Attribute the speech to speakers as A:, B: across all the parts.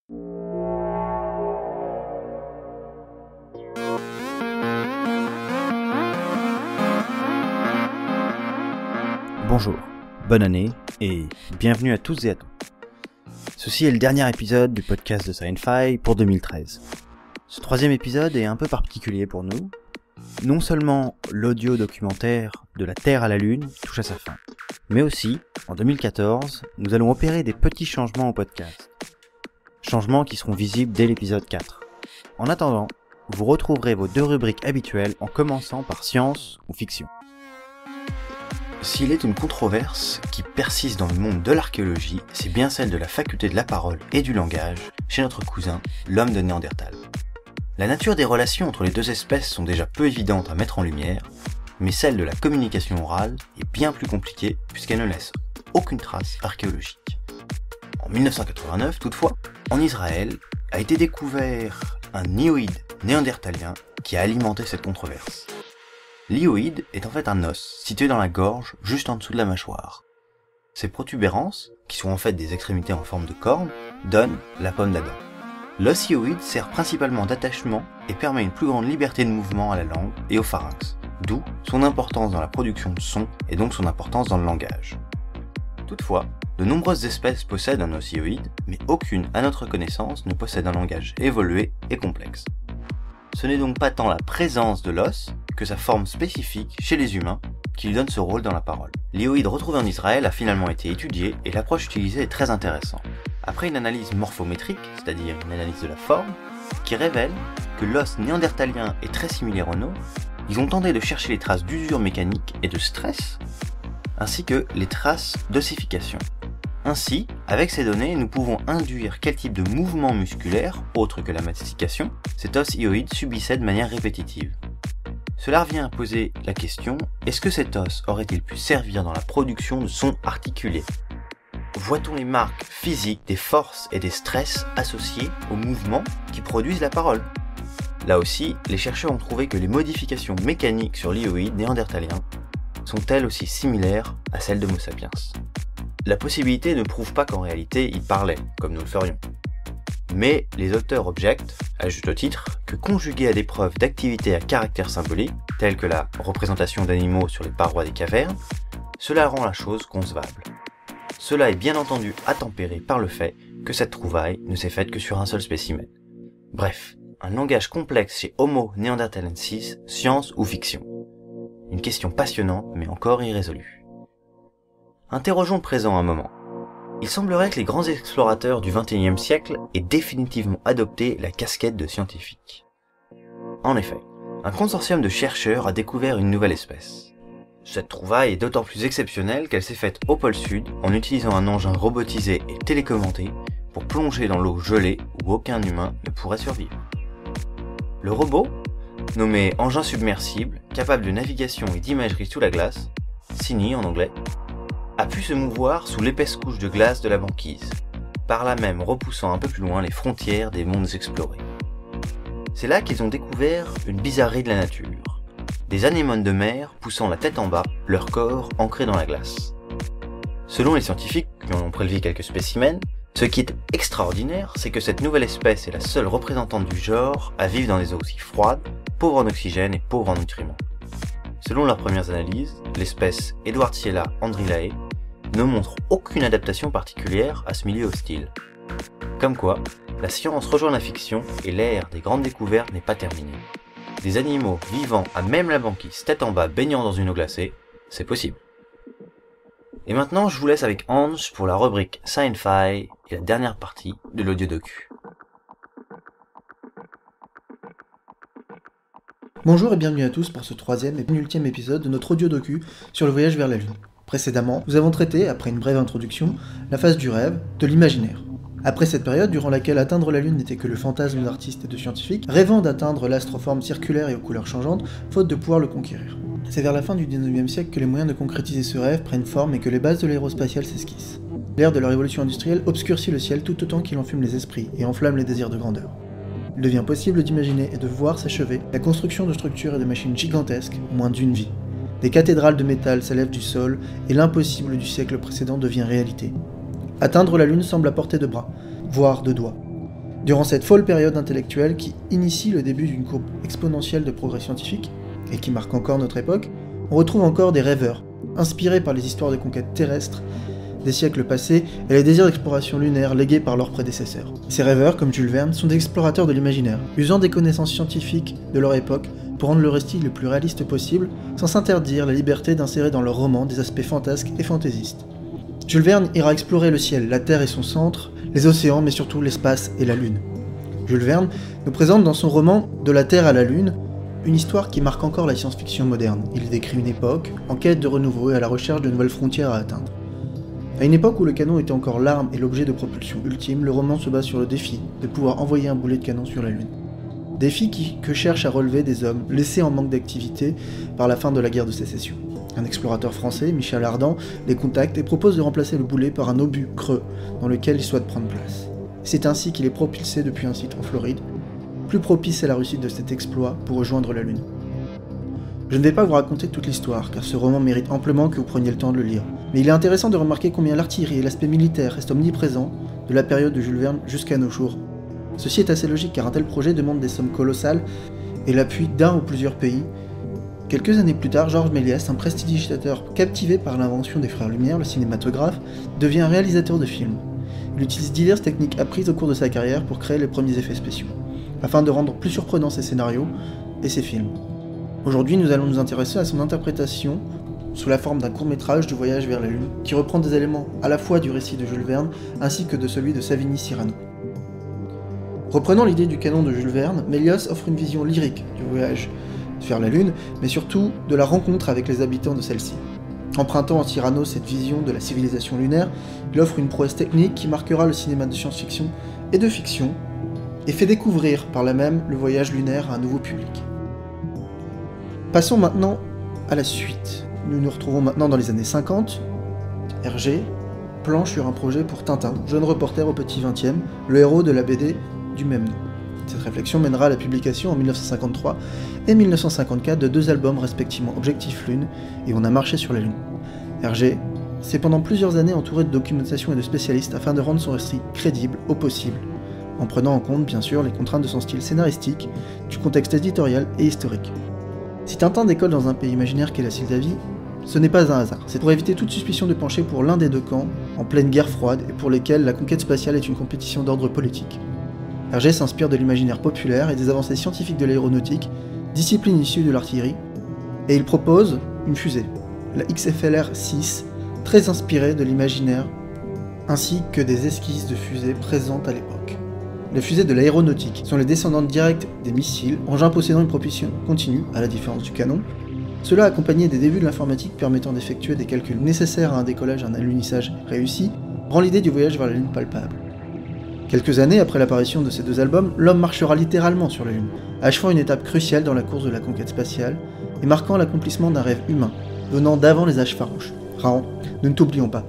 A: Bonjour, bonne année et bienvenue à tous et à toutes. Ceci est le dernier épisode du podcast de Sci-Fi pour 2013. Ce troisième épisode est un peu particulier pour nous. Non seulement l'audio documentaire de la Terre à la Lune touche à sa fin, mais aussi, en 2014, nous allons opérer des petits changements au podcast. Changements qui seront visibles dès l'épisode 4. En attendant, vous retrouverez vos deux rubriques habituelles en commençant par science ou fiction. S'il est une controverse qui persiste dans le monde de l'archéologie, c'est bien celle de la faculté de la parole et du langage chez notre cousin, l'homme de Néandertal. La nature des relations entre les deux espèces sont déjà peu évidentes à mettre en lumière, mais celle de la communication orale est bien plus compliquée puisqu'elle ne laisse aucune trace archéologique. En 1989, toutefois, en Israël, a été découvert un hyoïde néandertalien qui a alimenté cette controverse. L'hyoïde est en fait un os situé dans la gorge, juste en dessous de la mâchoire. Ces protubérances, qui sont en fait des extrémités en forme de corne, donnent la pomme d'Adam. L'os hyoïde sert principalement d'attachement et permet une plus grande liberté de mouvement à la langue et au pharynx, d'où son importance dans la production de sons et donc son importance dans le langage. Toutefois, de nombreuses espèces possèdent un os hyoïde, mais aucune, à notre connaissance, ne possède un langage évolué et complexe. Ce n'est donc pas tant la présence de l'os que sa forme spécifique chez les humains qui lui donne ce rôle dans la parole. L'hyoïde retrouvé en Israël a finalement été étudié et l'approche utilisée est très intéressante. Après une analyse morphométrique, c'est-à-dire une analyse de la forme, qui révèle que l'os néandertalien est très similaire au nôtre, ils ont tenté de chercher les traces d'usure mécanique et de stress, ainsi que les traces d'ossification. Ainsi, avec ces données, nous pouvons induire quel type de mouvement musculaire, autre que la mastication, cet os hyoïde subissait de manière répétitive. Cela revient à poser la question, est-ce que cet os aurait-il pu servir dans la production de sons articulés ? Voit-on les marques physiques des forces et des stress associés aux mouvements qui produisent la parole ? Là aussi, les chercheurs ont trouvé que les modifications mécaniques sur l'hyoïde néandertalien sont elles aussi similaires à celles d'Homo sapiens. La possibilité ne prouve pas qu'en réalité il parlait, comme nous le ferions. Mais les auteurs objectent, à juste titre, que conjugué à des preuves d'activité à caractère symbolique, telles que la représentation d'animaux sur les parois des cavernes, cela rend la chose concevable. Cela est bien entendu attempéré par le fait que cette trouvaille ne s'est faite que sur un seul spécimen. Bref, un langage complexe chez Homo neanderthalensis, science ou fiction. Une question passionnante mais encore irrésolue. Interrogeons le présent un moment. Il semblerait que les grands explorateurs du XXIe siècle aient définitivement adopté la casquette de scientifique. En effet, un consortium de chercheurs a découvert une nouvelle espèce. Cette trouvaille est d'autant plus exceptionnelle qu'elle s'est faite au pôle Sud en utilisant un engin robotisé et télécommandé pour plonger dans l'eau gelée où aucun humain ne pourrait survivre. Le robot, nommé engin submersible, capable de navigation et d'imagerie sous la glace, CINI en anglais, a pu se mouvoir sous l'épaisse couche de glace de la banquise, par là même repoussant un peu plus loin les frontières des mondes explorés. C'est là qu'ils ont découvert une bizarrerie de la nature. Des anémones de mer poussant la tête en bas, leur corps ancré dans la glace. Selon les scientifiques qui en ont prélevé quelques spécimens, ce qui est extraordinaire, c'est que cette nouvelle espèce est la seule représentante du genre à vivre dans des eaux aussi froides, pauvres en oxygène et pauvres en nutriments. Selon leurs premières analyses, l'espèce Edwardsiella andrilae ne montre aucune adaptation particulière à ce milieu hostile. Comme quoi, la science rejoint la fiction et l'ère des grandes découvertes n'est pas terminée. Des animaux vivant à même la banquise, tête en bas, baignant dans une eau glacée, c'est possible. Et maintenant, je vous laisse avec Hans pour la rubrique Sci-Fi et la dernière partie de l'audio docu.
B: Bonjour et bienvenue à tous pour ce troisième et penultième épisode de notre audio docu sur le voyage vers la Lune. Précédemment, nous avons traité, après une brève introduction, la phase du rêve, de l'imaginaire. Après cette période durant laquelle atteindre la Lune n'était que le fantasme d'artistes et de scientifiques, rêvant d'atteindre l'astroforme circulaire et aux couleurs changeantes, faute de pouvoir le conquérir. C'est vers la fin du 19e siècle que les moyens de concrétiser ce rêve prennent forme et que les bases de l'aérospatiale s'esquissent. L'ère de la révolution industrielle obscurcit le ciel tout autant qu'il enfume les esprits et enflamme les désirs de grandeur. Il devient possible d'imaginer et de voir s'achever la construction de structures et de machines gigantesques en moins d'une vie. Des cathédrales de métal s'élèvent du sol et l'impossible du siècle précédent devient réalité. Atteindre la Lune semble à portée de bras, voire de doigts. Durant cette folle période intellectuelle qui initie le début d'une courbe exponentielle de progrès scientifique, et qui marque encore notre époque, on retrouve encore des rêveurs, inspirés par les histoires de conquête terrestre des siècles passés et les désirs d'exploration lunaire légués par leurs prédécesseurs. Ces rêveurs, comme Jules Verne, sont des explorateurs de l'imaginaire, usant des connaissances scientifiques de leur époque pour rendre le récit le plus réaliste possible, sans s'interdire la liberté d'insérer dans leurs romans des aspects fantasques et fantaisistes. Jules Verne ira explorer le ciel, la Terre et son centre, les océans, mais surtout l'espace et la Lune. Jules Verne nous présente dans son roman « De la Terre à la Lune » une histoire qui marque encore la science-fiction moderne. Il décrit une époque en quête de renouveau et à la recherche de nouvelles frontières à atteindre. À une époque où le canon était encore l'arme et l'objet de propulsion ultime, le roman se base sur le défi de pouvoir envoyer un boulet de canon sur la Lune. Défi que cherchent à relever des hommes laissés en manque d'activité par la fin de la guerre de sécession. Un explorateur français, Michel Ardan, les contacte et propose de remplacer le boulet par un obus creux dans lequel il souhaite prendre place. C'est ainsi qu'il est propulsé depuis un site en Floride, plus propice à la réussite de cet exploit pour rejoindre la Lune. Je ne vais pas vous raconter toute l'histoire, car ce roman mérite amplement que vous preniez le temps de le lire. Mais il est intéressant de remarquer combien l'artillerie et l'aspect militaire restent omniprésents de la période de Jules Verne jusqu'à nos jours. Ceci est assez logique car un tel projet demande des sommes colossales et l'appui d'un ou plusieurs pays. Quelques années plus tard, Georges Méliès, un prestidigitateur captivé par l'invention des frères Lumière, le cinématographe, devient réalisateur de films. Il utilise diverses techniques apprises au cours de sa carrière pour créer les premiers effets spéciaux, afin de rendre plus surprenants ses scénarios et ses films. Aujourd'hui, nous allons nous intéresser à son interprétation sous la forme d'un court-métrage du voyage vers la Lune, qui reprend des éléments à la fois du récit de Jules Verne ainsi que de celui de Savini Cyrano. Reprenant l'idée du canon de Jules Verne, Méliès offre une vision lyrique du voyage vers la Lune, mais surtout de la rencontre avec les habitants de celle-ci. Empruntant à Cyrano cette vision de la civilisation lunaire, il offre une prouesse technique qui marquera le cinéma de science-fiction et de fiction, et fait découvrir par là même le voyage lunaire à un nouveau public. Passons maintenant à la suite. Nous nous retrouvons maintenant dans les années 50. Hergé planche sur un projet pour Tintin, jeune reporter au petit 20e, le héros de la BD du même nom. Cette réflexion mènera à la publication en 1953 et 1954 de 2 albums respectivement Objectif Lune et On a marché sur la Lune. Hergé s'est pendant plusieurs années entouré de documentation et de spécialistes afin de rendre son récit crédible au possible, en prenant en compte bien sûr les contraintes de son style scénaristique, du contexte éditorial et historique. Si Tintin décolle dans un pays imaginaire qu'est la Sildavie, ce n'est pas un hasard. C'est pour éviter toute suspicion de pencher pour l'un des deux camps, en pleine guerre froide, et pour lesquels la conquête spatiale est une compétition d'ordre politique. Hergé s'inspire de l'imaginaire populaire et des avancées scientifiques de l'aéronautique, discipline issue de l'artillerie, et il propose une fusée, la XFLR-6, très inspirée de l'imaginaire, ainsi que des esquisses de fusées présentes à l'époque. Les fusées de l'aéronautique sont les descendantes directes des missiles, engins possédant une propulsion continue, à la différence du canon. Cela accompagné des débuts de l'informatique permettant d'effectuer des calculs nécessaires à un décollage et un alunissage réussi, rend l'idée du voyage vers la Lune palpable. Quelques années après l'apparition de ces 2 albums, l'homme marchera littéralement sur la Lune, achevant une étape cruciale dans la course de la conquête spatiale, et marquant l'accomplissement d'un rêve humain, venant d'avant les âges farouches. Raon, nous ne t'oublions pas.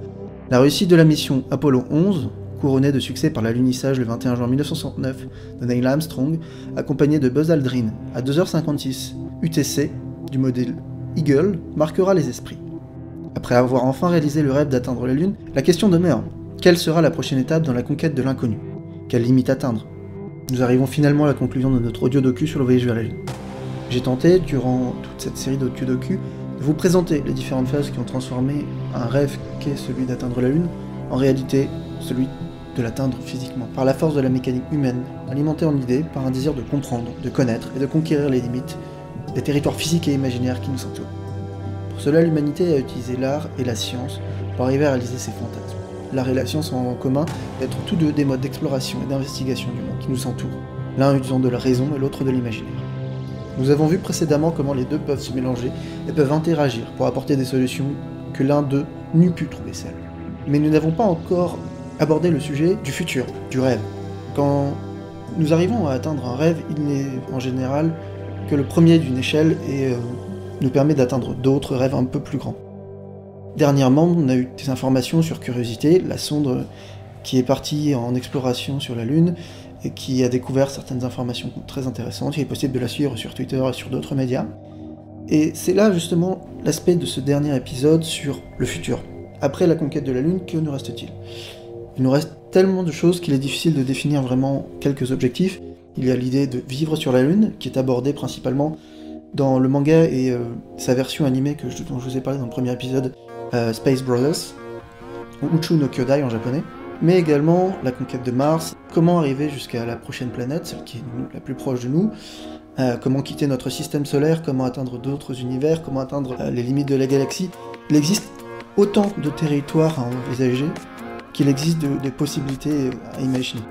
B: La réussite de la mission Apollo 11, couronnée de succès par l'alunissage le 21 juin 1969 de Neil Armstrong, accompagné de Buzz Aldrin à 2h56 UTC du modèle Eagle, marquera les esprits. Après avoir enfin réalisé le rêve d'atteindre la Lune, la question demeure, quelle sera la prochaine étape dans la conquête de l'inconnu? Quelle limite atteindre? Nous arrivons finalement à la conclusion de notre audio-docu sur le voyage vers la Lune. J'ai tenté, durant toute cette série d'audio-docu, de vous présenter les différentes phases qui ont transformé un rêve qu'est celui d'atteindre la Lune en réalité celui de l'atteindre physiquement, par la force de la mécanique humaine, alimentée en idées par un désir de comprendre, de connaître et de conquérir les limites des territoires physiques et imaginaires qui nous entourent. Pour cela, l'humanité a utilisé l'art et la science pour arriver à réaliser ses fantasmes. L'art et la science ont en commun d'être tous deux des modes d'exploration et d'investigation du monde qui nous entoure, l'un usant de la raison et l'autre de l'imaginaire. Nous avons vu précédemment comment les deux peuvent se mélanger et peuvent interagir pour apporter des solutions que l'un d'eux n'eût pu trouver seul. Mais nous n'avons pas encore abordé le sujet du futur, du rêve. Quand nous arrivons à atteindre un rêve, il n'est en général que le premier d'une échelle et nous permet d'atteindre d'autres rêves un peu plus grands. Dernièrement, on a eu des informations sur Curiosité, la sonde qui est partie en exploration sur la Lune et qui a découvert certaines informations très intéressantes. Il est possible de la suivre sur Twitter et sur d'autres médias. Et c'est là justement l'aspect de ce dernier épisode sur le futur. Après la conquête de la Lune, que nous reste-t-il? Il nous reste tellement de choses qu'il est difficile de définir vraiment quelques objectifs. Il y a l'idée de vivre sur la Lune, qui est abordée principalement dans le manga et sa version animée dont je vous ai parlé dans le premier épisode, Space Brothers, ou Uchu no Kyodai en japonais, mais également la conquête de Mars, comment arriver jusqu'à la prochaine planète, celle qui est la plus proche de nous, comment quitter notre système solaire, comment atteindre d'autres univers, comment atteindre les limites de la galaxie. Il existe autant de territoires à envisager qu'il existe de possibilités à imaginer.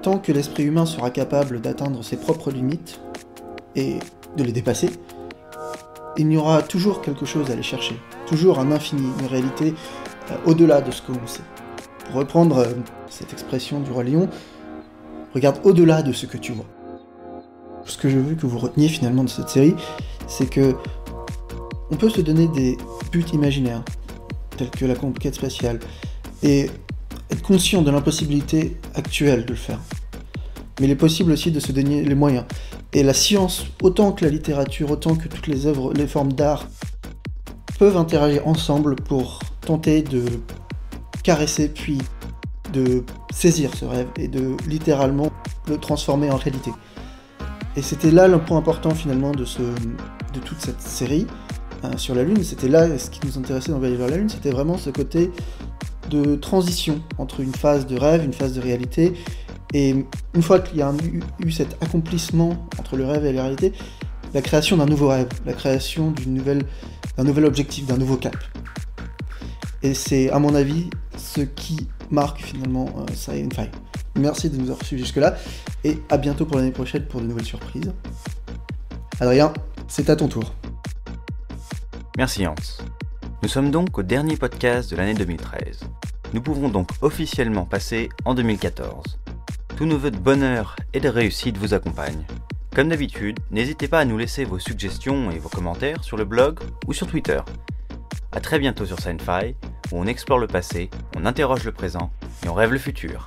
B: Tant que l'esprit humain sera capable d'atteindre ses propres limites et de les dépasser, il y aura toujours quelque chose à aller chercher, toujours un infini, une réalité au-delà de ce que l'on sait. Pour reprendre cette expression du Roi Lion, regarde au-delà de ce que tu vois. Ce que je veux que vous reteniez finalement de cette série, c'est que on peut se donner des buts imaginaires, tels que la conquête spatiale, et être conscient de l'impossibilité actuelle de le faire. Mais il est possible aussi de se donner les moyens. Et la science, autant que la littérature, autant que toutes les œuvres, les formes d'art, peuvent interagir ensemble pour tenter de caresser puis de saisir ce rêve et de littéralement le transformer en réalité. Et c'était là le point important finalement de toute cette série sur la Lune. C'était là ce qui nous intéressait dans Voyage vers la Lune, c'était vraiment ce côté de transition entre une phase de rêve, une phase de réalité. Et une fois qu'il y a eu cet accomplissement entre le rêve et la réalité, la création d'un nouveau rêve, la création d'un nouvel objectif, d'un nouveau cap. Et c'est, à mon avis, ce qui marque finalement Sci-Fi. Merci de nous avoir suivis jusque-là, et à bientôt pour l'année prochaine pour de nouvelles surprises. Adrien, c'est à ton tour.
A: Merci Hans. Nous sommes donc au dernier podcast de l'année 2013. Nous pouvons donc officiellement passer en 2014. Tous nos vœux de bonheur et de réussite vous accompagnent. Comme d'habitude, n'hésitez pas à nous laisser vos suggestions et vos commentaires sur le blog ou sur Twitter. A très bientôt sur Sci-Fi, où on explore le passé, on interroge le présent et on rêve le futur.